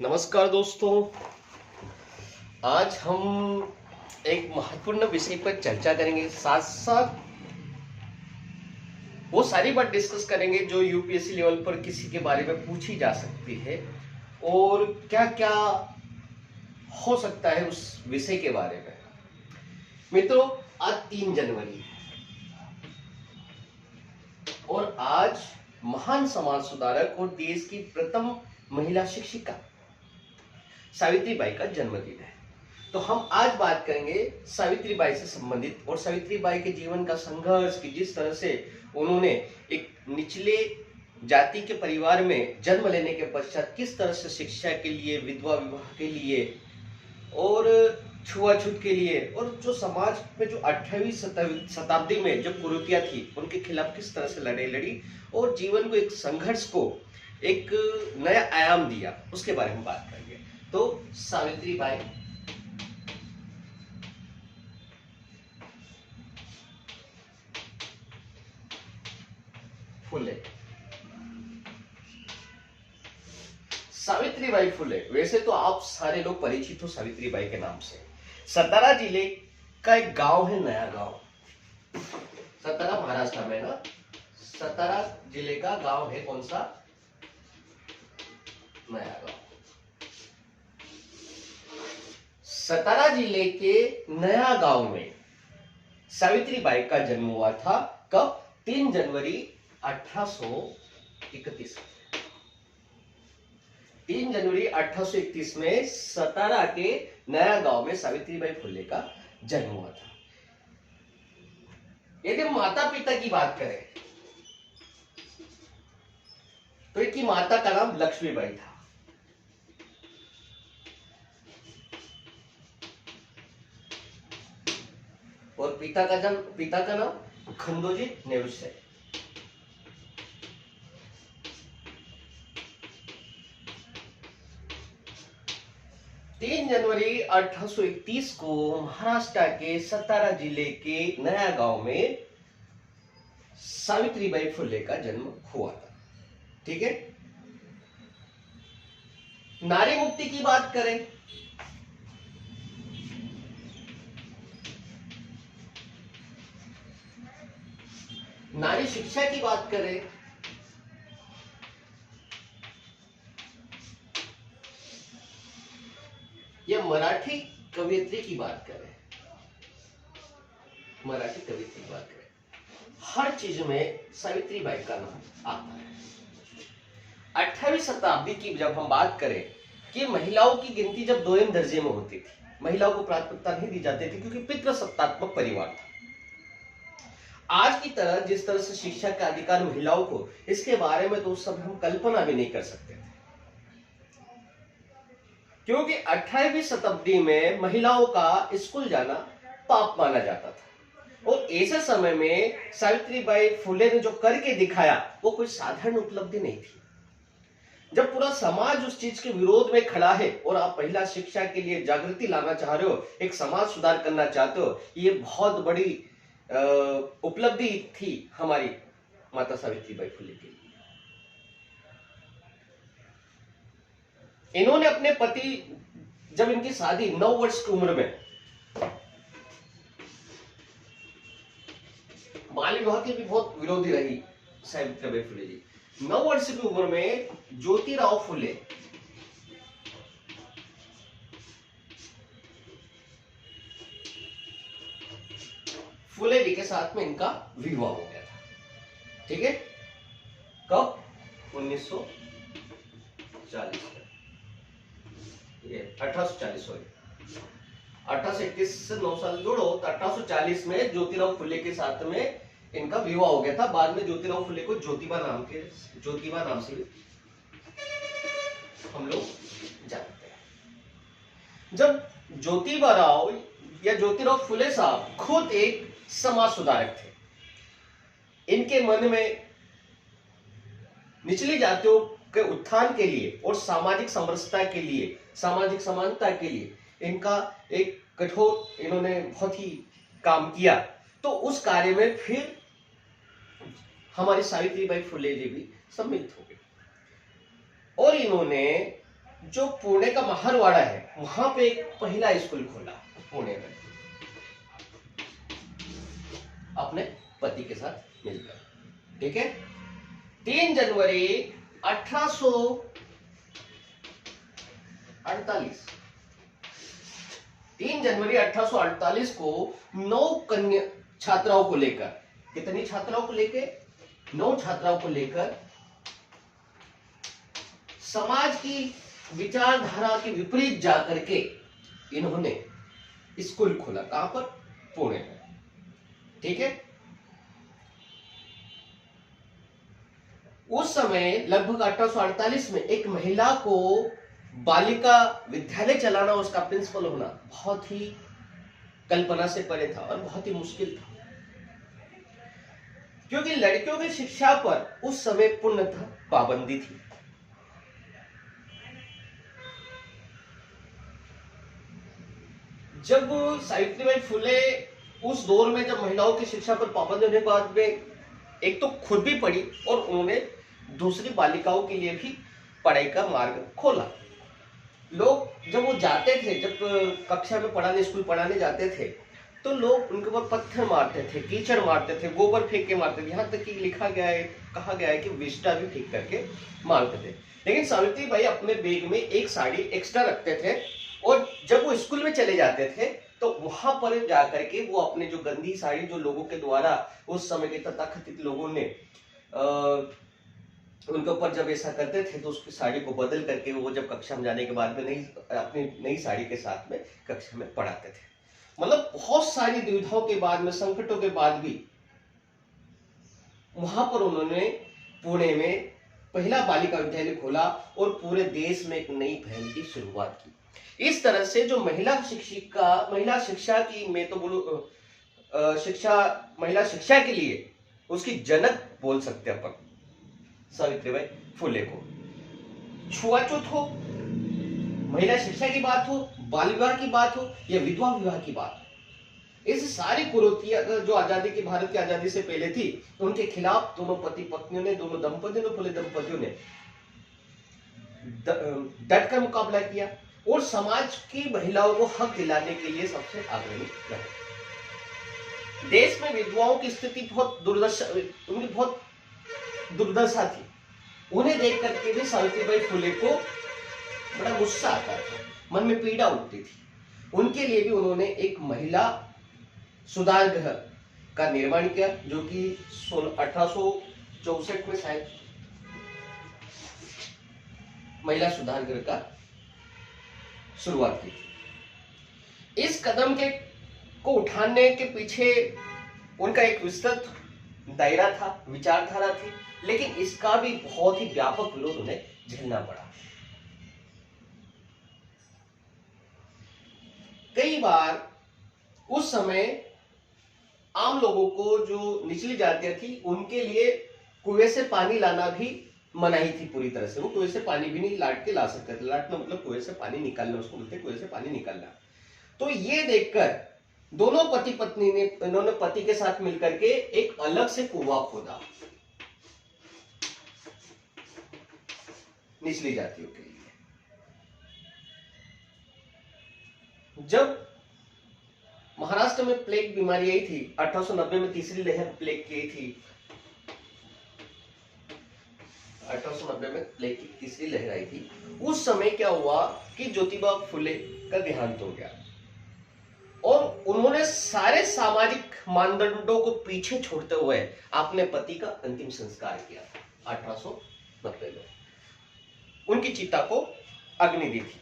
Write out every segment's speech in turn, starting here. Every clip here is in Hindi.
नमस्कार दोस्तों। आज हम एक महत्वपूर्ण विषय पर चर्चा करेंगे, साथ साथ वो सारी बात डिस्कस करेंगे जो यूपीएससी लेवल पर किसी के बारे में पूछी जा सकती है और क्या क्या हो सकता है उस विषय के बारे में। मित्रों, आज 3 जनवरी है और आज महान समाज सुधारक और देश की प्रथम महिला शिक्षिका सावित्रीबाई का जन्मदिन है। तो हम आज बात करेंगे सावित्रीबाई से संबंधित और सावित्रीबाई के जीवन का संघर्ष की जिस तरह से उन्होंने एक निचले जाति के परिवार में जन्म लेने के पश्चात किस तरह से शिक्षा के लिए, विधवा विवाह के लिए और छुआछूत के लिए और जो समाज में जो 18वीं शताब्दी में जो कुरीतियां थी उनके खिलाफ किस तरह से लड़ाई लड़ी और जीवन को एक संघर्ष को एक नया आयाम दिया, उसके बारे में बात करेंगे। तो सावित्रीबाई फुले। सावित्रीबाई फुले, वैसे तो आप सारे लोग परिचित हो सावित्रीबाई के नाम से। सतारा जिले का एक गांव है नया गांव। सतारा महाराष्ट्र में ना, सतारा जिले का गांव है कौन सा? नया गांव। सतारा जिले के नया गांव में सावित्रीबाई का जन्म हुआ था। कब? 3 जनवरी 1831। 3 जनवरी 1831 में सतारा के नया गांव में सावित्रीबाई फुले का जन्म हुआ था। यदि माता पिता की बात करें तो इनकी माता का नाम लक्ष्मीबाई था और पिता का नाम खंडोजी नेवसे। 3 जनवरी 1831 को महाराष्ट्र के सतारा जिले के नया गांव में सावित्रीबाई फुले का जन्म हुआ था। ठीक है। नारी मुक्ति की बात करें नारी शिक्षा की बात करें या मराठी कवियत्री की बात करें, मराठी कवियत्री की बात करें, हर चीज में सावित्रीबाई का नाम आता है। 18वीं शताब्दी की जब हम बात करें कि महिलाओं की गिनती जब 2वें दर्जे में होती थी, महिलाओं को प्राथमिकता नहीं दी जाती थी क्योंकि पितृसत्तात्मक परिवार था। आज की तरह जिस तरह से शिक्षा का अधिकार महिलाओं को, इसके बारे में तो उस समय हम कल्पना भी नहीं कर सकते थे, क्योंकि 18वीं शताब्दी में महिलाओं का स्कूल जाना पाप माना जाता था और ऐसे समय में सावित्रीबाई फुले ने जो करके दिखाया वो कोई साधारण उपलब्धि नहीं थी। जब पूरा समाज उस चीज के विरोध में खड़ा है और आप महिला शिक्षा के लिए जागृति लाना चाह रहे हो, एक समाज सुधार करना चाहते हो, ये बहुत बड़ी उपलब्धि थी हमारी माता सावित्रीबाई फुले के लिए। इन्होंने अपने पति, जब इनकी शादी 9 वर्ष की उम्र में, बाल विवाह की भी बहुत विरोधी रही सावित्रीबाई फुले जी। 9 वर्ष की उम्र में ज्योतिराव फुले जी के साथ में इनका विवाह हो गया था। ठीक है। कब? 1940 में, 1840, सॉरी 1831 से 9 साल जोड़ो तो 1840 में ज्योतिराव फुले के साथ में इनका विवाह हो गया था। बाद में ज्योतिराव फुले को ज्योतिबा नाम से भी हम लोग जानते हैं। जब ज्योतिबा राव या ज्योतिराव फुले साहब खुद एक समाज सुधारक थे, इनके मन में निचली जातियों के उत्थान के लिए और सामाजिक समरसता के लिए, सामाजिक समानता के लिए इनका एक कठोर, इन्होंने बहुत ही काम किया। तो उस कार्य में फिर हमारी सावित्रीबाई फुले जी भी सम्मिलित हो गई और इन्होंने जो पुणे का महारवाड़ा है वहां पे एक पहला स्कूल खोला पुणे में अपने पति के साथ मिलकर। ठीक है, 3 जनवरी 1848 3 जनवरी 1848 को 9 कन्या छात्राओं को लेकर, कितनी छात्राओं को लेकर? 9 छात्राओं को लेकर समाज की विचारधारा के विपरीत जाकर के इन्होंने स्कूल खोला। कहां पर? पुणे में। ठीक है, उस समय लगभग 1848 में एक महिला को बालिका विद्यालय चलाना, उसका प्रिंसिपल होना बहुत ही कल्पना से परे था और बहुत ही मुश्किल था, क्योंकि लड़कियों की शिक्षा पर उस समय पूर्णतः पाबंदी थी। जब सावित्रीबाई फुले उस दौर में, जब महिलाओं की शिक्षा पर पाबंदी होने के बाद में एक तो खुद भी पढ़ी और उन्होंने दूसरी बालिकाओं के लिए भी पढ़ाई का मार्ग खोला। लोग जब वो जाते थे, जब कक्षा में पढ़ाने, स्कूल पढ़ाने जाते थे, तो लोग उनके ऊपर पत्थर मारते थे, कीचड़ मारते थे, गोबर फेंक के मारते थे, यहाँ तक कि लिखा गया है, कहा गया है कि विष्टा भी फेंक करके मारते थे। लेकिन सावित्रीबाई अपने बैग में एक साड़ी एक्स्ट्रा रखते थे और जब वो स्कूल में चले जाते थे तो वहां पर जाकर के वो अपने जो गंदी साड़ी, जो लोगों के द्वारा उस समय के तथाकथित लोगों ने उनके ऊपर जब ऐसा करते थे तो उसकी साड़ी को बदल करके वो जब कक्षा में जाने के बाद में अपनी नई साड़ी के साथ में कक्षा में पढ़ाते थे। मतलब बहुत सारी दुविधाओं के बाद में, संकटों के बाद भी वहां पर उन्होंने पुणे में पहला बालिका विद्यालय खोला और पूरे देश में एक नई पहल की शुरुआत की। इस तरह से जो महिला शिक्षा की, मैं तो बोलूं महिला शिक्षा के लिए उसकी जनक बोल सकते हैं अपन सावित्रीबाई फुले को। छुआछूत हो, महिला शिक्षा की बात हो, बाल विवाह की बात हो या विधवा विवाह की बात हो, इस सारी कुरीतियां जो आजादी की, भारत की आजादी से पहले थी, उनके खिलाफ दोनों पति पत्नियों ने, दोनों दंपतियों ने, फुले दंपतियों ने डट कर मुकाबला किया और समाज की महिलाओं को हक दिलाने के लिए सबसे अग्रणी रहे। देश में विधवाओं की स्थिति बहुत उनकी बहुत दुर्दशा थी। उन्हें देख करके भी सावित्रीबाई फुले को बड़ा गुस्सा आता था, मन में पीड़ा उठती थी। उनके लिए भी उन्होंने एक महिला सुधार गृह का निर्माण किया, जो कि 1864 में शायद महिला सुधार गृह का शुरुआत की थी। इस कदम को उठाने के पीछे उनका एक विस्तृत दायरा था, विचारधारा थी, लेकिन इसका भी बहुत ही व्यापक विरोध उन्हें झेलना पड़ा। कई बार उस समय आम लोगों को, जो निचली जातियां थी, उनके लिए कुएं से पानी लाना भी मनाही थी पूरी तरह से। वो कुएं से पानी भी नहीं लाट के ला सकते थे। लाटना मतलब कुएं से पानी निकालना, उसको बोलते कुएं से पानी निकालना। तो ये देखकर दोनों पति पत्नी ने, इन्होंने पति के साथ मिलकर के एक अलग से कुआं खोदा निचली जातियों के लिए। जब महाराष्ट्र में प्लेग बीमारी आई थी, 1890 में तीसरी लहर प्लेग की थी, 1890 में प्लेग की तीसरी लहर आई थी, उस समय क्या हुआ कि ज्योतिबा फुले का देहांत हो गया और उन्होंने सारे सामाजिक मानदंडों को पीछे छोड़ते हुए अपने पति का अंतिम संस्कार किया 1890 में। उनकी चिता को अग्नि दी थी।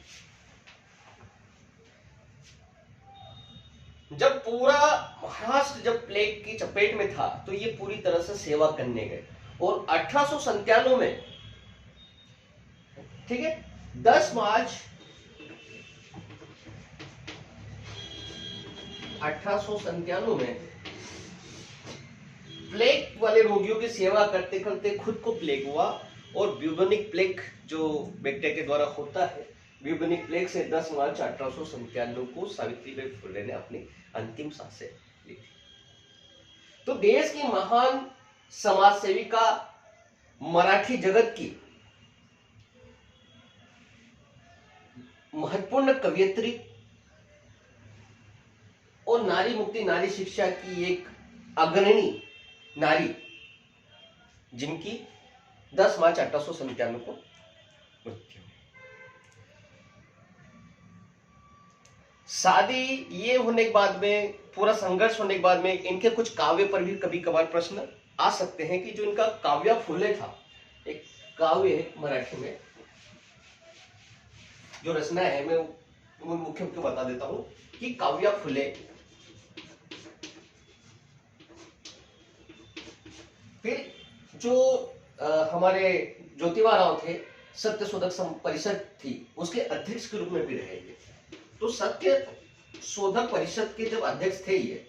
जब पूरा महाराष्ट्र जब प्लेग की चपेट में था तो ये पूरी तरह से सेवा करने गए और 1897 में, ठीक है, 10 मार्च 1897 में प्लेग वाले रोगियों की सेवा करते करते खुद को प्लेग हुआ और ब्यूबोनिक प्लेग जो बैक्टीरिया के द्वारा होता है, ब्यूबोनिक प्लेग से 10 मार्च 1897 को सावित्रीबाई फुले ने अपनी अंतिम सांसें ली थी। तो देश की महान समाज सेविका, मराठी जगत की महत्वपूर्ण कवयित्री और नारी मुक्ति नारी शिक्षा की एक अग्रणी नारी, जिनकी 10 मार्च 1897 को मृत्यु। शादी ये होने के बाद में, पूरा संघर्ष होने के बाद में, इनके कुछ काव्य पर भी कभी कभार प्रश्न आ सकते हैं कि जो इनका काव्य फुले था, एक काव्य है मराठी में जो रचना है, मैं मुख्य मुख्य बता देता हूं कि काव्य फुले, फिर जो हमारे ज्योतिबा राव थे, सत्य शोधक परिषद थी, उसके अध्यक्ष के रूप में भी रहे। तो सत्य शोधक परिषद के जब अध्यक्ष थे ये,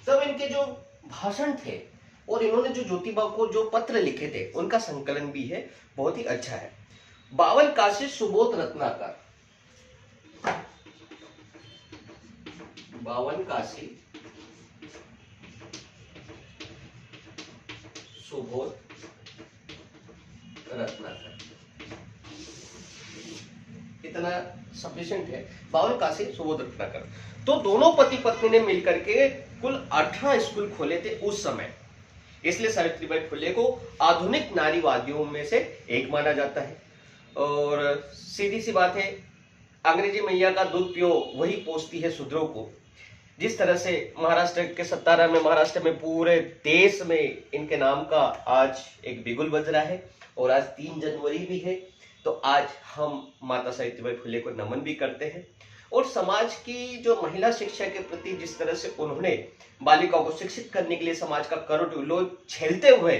तब इनके जो भाषण थे और इन्होंने जो ज्योतिबा को जो पत्र लिखे थे, उनका संकलन भी है, बहुत ही अच्छा है। 52 काशी सुबोध रत्नाकर, 52 काशी सुबोध रत्नाकर, इतना सफिशिएंट है। 52 काशी सुबोध रत्नाकर। तो दोनों पति पत्नी ने मिलकर के कुल 18 स्कूल खोले थे उस समय, इसलिए सावित्रीबाई फुले को आधुनिक नारीवादियों में से एक माना जाता है। और सीधी सी बात है, अंग्रेजी मैया का दूध पियो वही पोसती है शूद्रों को। जिस तरह से महाराष्ट्र के सतारा में, महाराष्ट्र में, पूरे देश में इनके नाम का आज एक बिगुल बज रहा है, और आज 3 जनवरी भी है, तो आज हम माता सावित्रीबाई फुले को नमन भी करते हैं। और समाज की जो महिला शिक्षा के प्रति जिस तरह से उन्होंने बालिकाओं को शिक्षित करने के लिए समाज का करोड़ लोग झेलते हुए,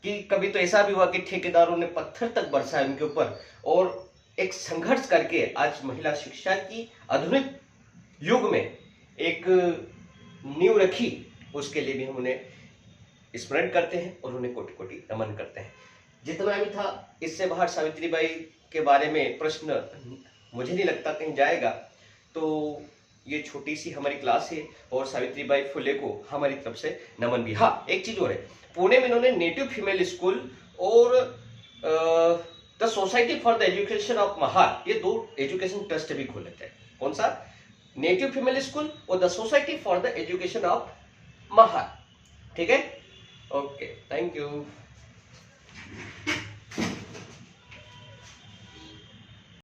कि कभी तो ऐसा भी हुआ कि ठेकेदारों ने पत्थर तक बरसाए उनके ऊपर, और एक संघर्ष करके आज महिला शिक्षा की आधुनिक युग में एक नींव रखी, उसके लिए भी हम उन्हें स्मरण करते हैं और उन्हें कोटि कोटि नमन करते हैं। जितना भी था, इससे बाहर सावित्रीबाई के बारे में प्रश्न मुझे नहीं लगता कहीं जाएगा। तो ये छोटी सी हमारी क्लास है, और सावित्रीबाई फुले को हमारी तरफ से नमन भी। हाँ, एक चीज और है, पुणे में इन्होंने नेटिव फीमेल स्कूल और the society for the education of Mahar, ये 2 एजुकेशन ट्रस्ट भी खोले थे। कौन सा? नेटिव फीमेल स्कूल और the society for the education of Mahar. ठीक है, ओके, थैंक यू।